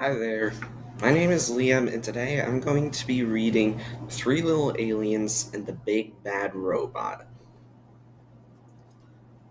Hi there. My name is Liam, and today I'm going to be reading Three Little Aliens and the Big Bad Robot.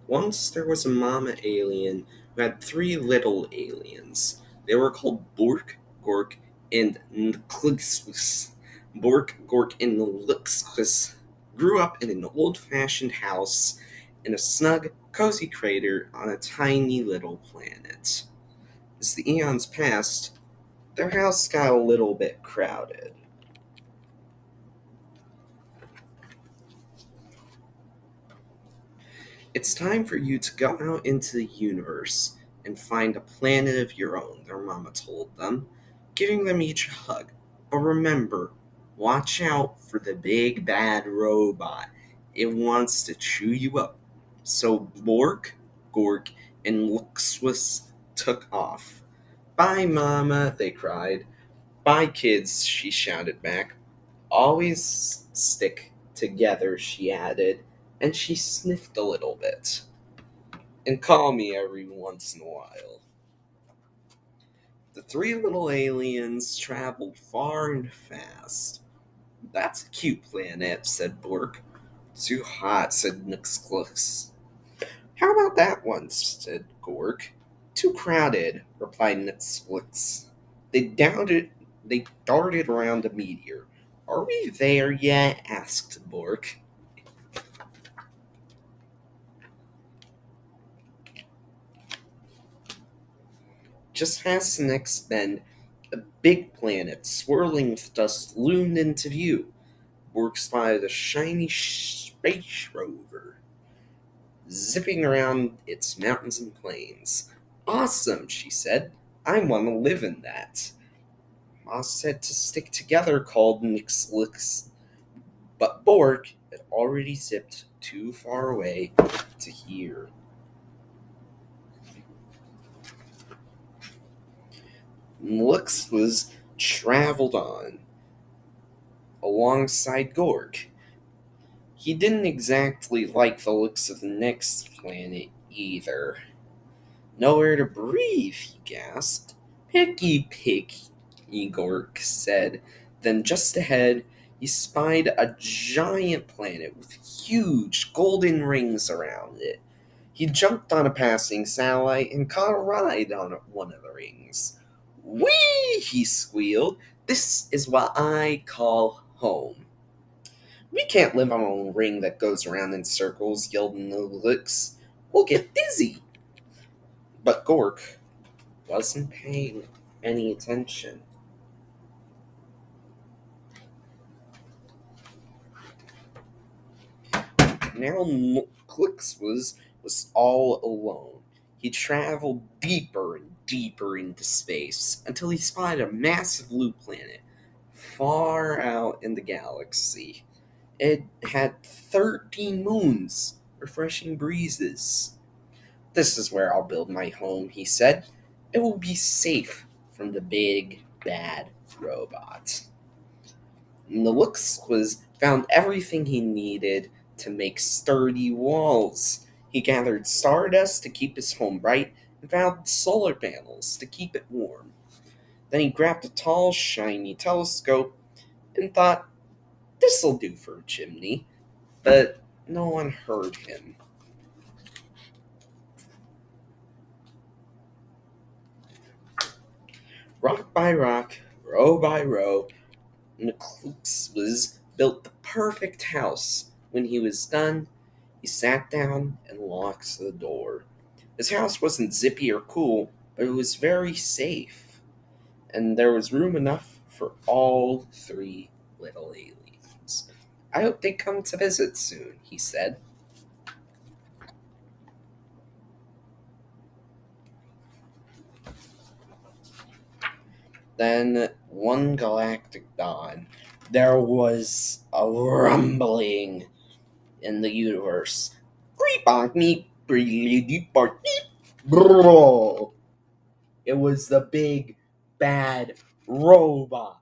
Once there was a mama alien who had three little aliens. They were called Bork, Gork, and Nklixquis. Bork, Gork, and Nklixquis grew up in an old fashioned house in a snug, cozy crater on a tiny little planet. As the eons passed, their house got a little bit crowded. It's time for you to go out into the universe and find a planet of your own, their mama told them, giving them each a hug. But remember, watch out for the big bad robot. It wants to chew you up. So Bork, Gork, and Luxus took off. Bye, Mama, they cried. Bye, kids, she shouted back. Always stick together, she added, and she sniffed a little bit. And call me every once in a while. The three little aliens traveled far and fast. That's a cute planet, said Bork. Too hot, said Nixclix. How about that one, said Gork. Too crowded, replied Nixclix. They darted around a meteor. Are we there yet? Asked Bork. Just past the next bend, a big planet swirling with dust loomed into view. Bork spotted a shiny space rover zipping around its mountains and plains. Awesome, she said. I want to live in that. Ma said to stick together, called Nixlix, but Bork had already zipped too far away to hear. Nix was traveled on alongside Gork. He didn't exactly like the looks of the next planet either. Nowhere to breathe, he gasped. Picky, picky, Gork said. Then just ahead, he spied a giant planet with huge golden rings around it. He jumped on a passing satellite and caught a ride on one of the rings. Whee! He squealed. This is what I call home. We can't live on a ring that goes around in circles, yelled Nilix. We'll get dizzy. But Gork wasn't paying any attention. Now Nilix was all alone. He traveled deeper and deeper into space until he spotted a massive blue planet far out in the galaxy. It had 13 moons, refreshing breezes. This is where I'll build my home, he said. It will be safe from the big, bad robot. And the looks was found everything he needed to make sturdy walls. He gathered stardust to keep his home bright and found solar panels to keep it warm. Then he grabbed a tall, shiny telescope and thought, this'll do for a chimney. But no one heard him. Rock by rock, row by row, Nicholas was built the perfect house. When he was done, he sat down and locked the door. His house wasn't zippy or cool, but it was very safe, and there was room enough for all three little aliens. I hope they come to visit soon, he said. Then, one galactic dawn, there was a rumbling in the universe. It was the big bad robot.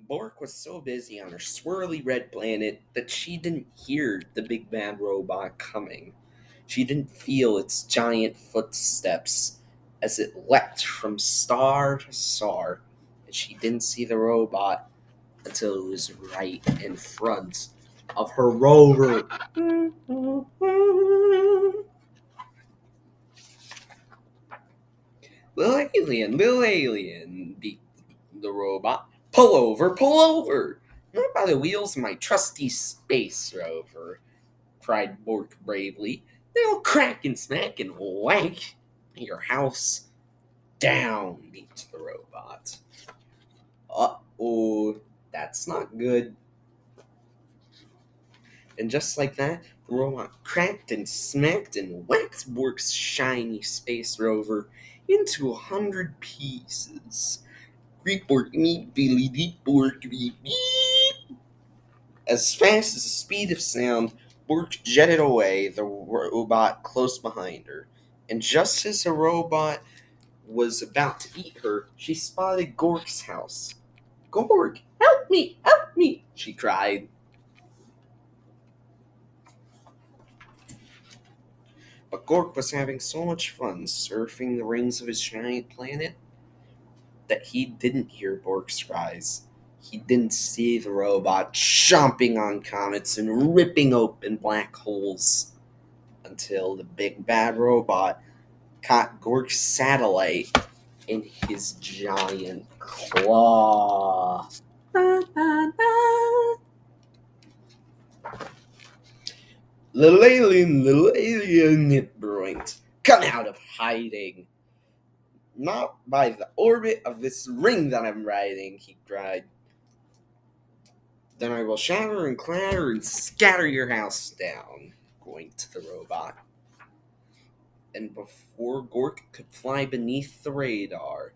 Bork was so busy on her swirly red planet that she didn't hear the big bad robot coming. She didn't feel its giant footsteps as it leapt from star to star, and she didn't see the robot until it was right in front of her rover. Little alien, beat the robot. Pull over! Not by the wheels of my trusty space rover, cried Bork bravely. They'll crack and smack and whack your house down, beat the robot. Uh-oh, that's not good. And just like that, the robot cracked and smacked and whacked Bork's shiny space rover into 100 pieces. Beep Bork, meep, Billy, deep Bork, beep, beep. As fast as the speed of sound, Bork jetted away, the robot close behind her. And just as the robot was about to eat her, she spotted Gork's house. Gork, help me, she cried. But Gork was having so much fun surfing the rings of his giant planet that he didn't hear Bork's cries. He didn't see the robot chomping on comets and ripping open black holes until the big bad robot caught Gork's satellite in his giant claw. Da, da, da. Little alien, it blinked. Come out of hiding. Not by the orbit of this ring that I'm riding, he cried. Then I will shatter and clatter and scatter your house down, going to the robot. And before Gork could fly beneath the radar,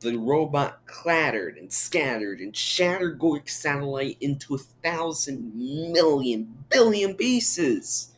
the robot clattered and scattered and shattered Gork's satellite into 1,000,000,000,000,000 pieces.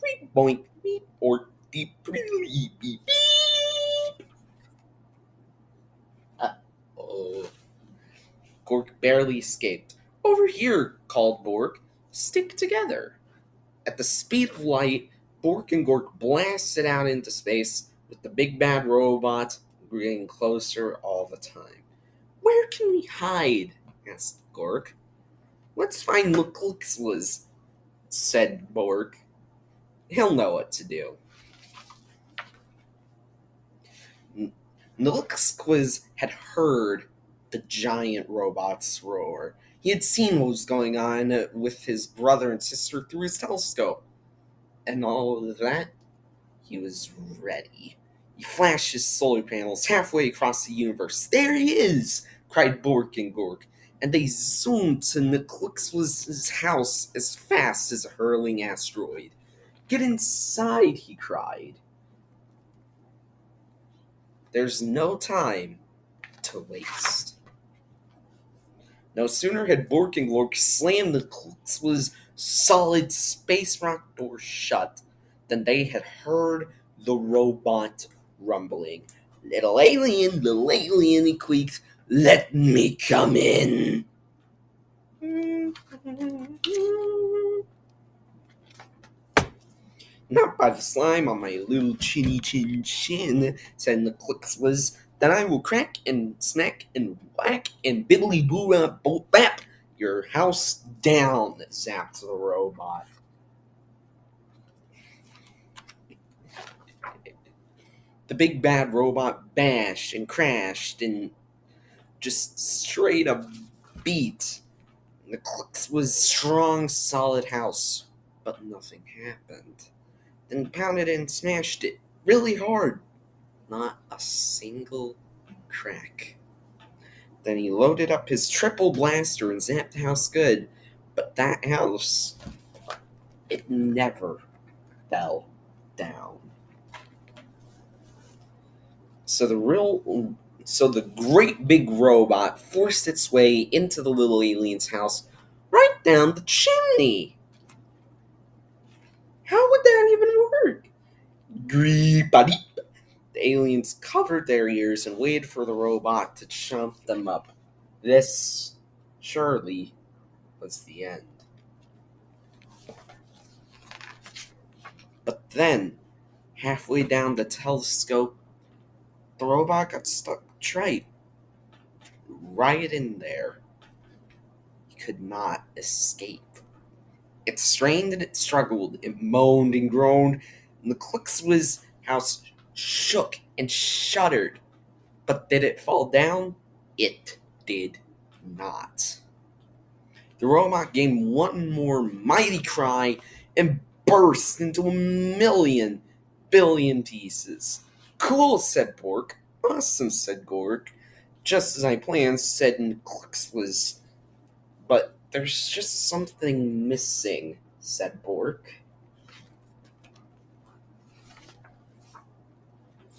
Beep boink, beep or beep beep beep beep. Uh-oh. Gork barely escaped. Over here, called Bork. Stick together. At the speed of light, Bork and Gork blasted out into space, with the big bad robot getting closer all the time. Where can we hide? Asked Gork. Let's find McClickswas, said Bork. He'll know what to do. Nilixquiz had heard the giant robot's roar. He had seen what was going on with his brother and sister through his telescope. And all of that, he was ready. He flashed his solar panels halfway across the universe. There he is! Cried Bork and Gork, and they zoomed to Nilixquiz's house as fast as a hurling asteroid. Get inside, he cried. There's no time to waste. No sooner had Bork and Gork slammed the Nilixquiz's solid space rock door shut than they had heard the robot rumbling. Little alien, he squeaked. Let me come in. Not by the slime on my little chinny chin, said Nilixquiz. Then I will crack and smack and whack and biddly boo bolt bap your house down, zapped the robot. The big bad robot bashed and crashed and just straight up beat Nilixquiz's strong, solid house, but nothing happened. Then pounded and smashed it really hard. Not a single crack. Then he loaded up his triple blaster and zapped the house good. But that house, it never fell down. So the great big robot forced its way into the little alien's house right down the chimney. How would that even work? Greep-a-deep. The aliens covered their ears and waited for the robot to chomp them up. This, surely, was the end. But Then, halfway down the telescope, the robot got stuck right in there. He could not escape. It strained and it struggled, it moaned and groaned, and the Clix's house shook and shuddered. But did it fall down? It did not. The robot gave one more mighty cry and burst into a million billion pieces. Cool, said Bork. Awesome, said Gork. Just as I planned, said Clixless. But there's just something missing, said Bork.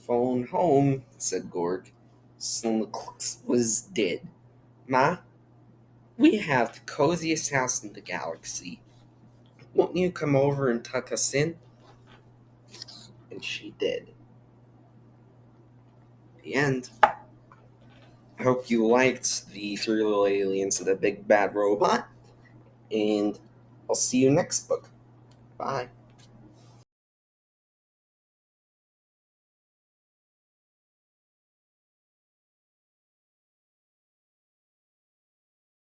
Phone home, said Gork. So was dead. Ma, we have the coziest house in the galaxy. Won't you come over and tuck us in? And she did. The end. I hope you liked the Three Little Aliens and the Big Bad Robot, and I'll see you next book. Bye.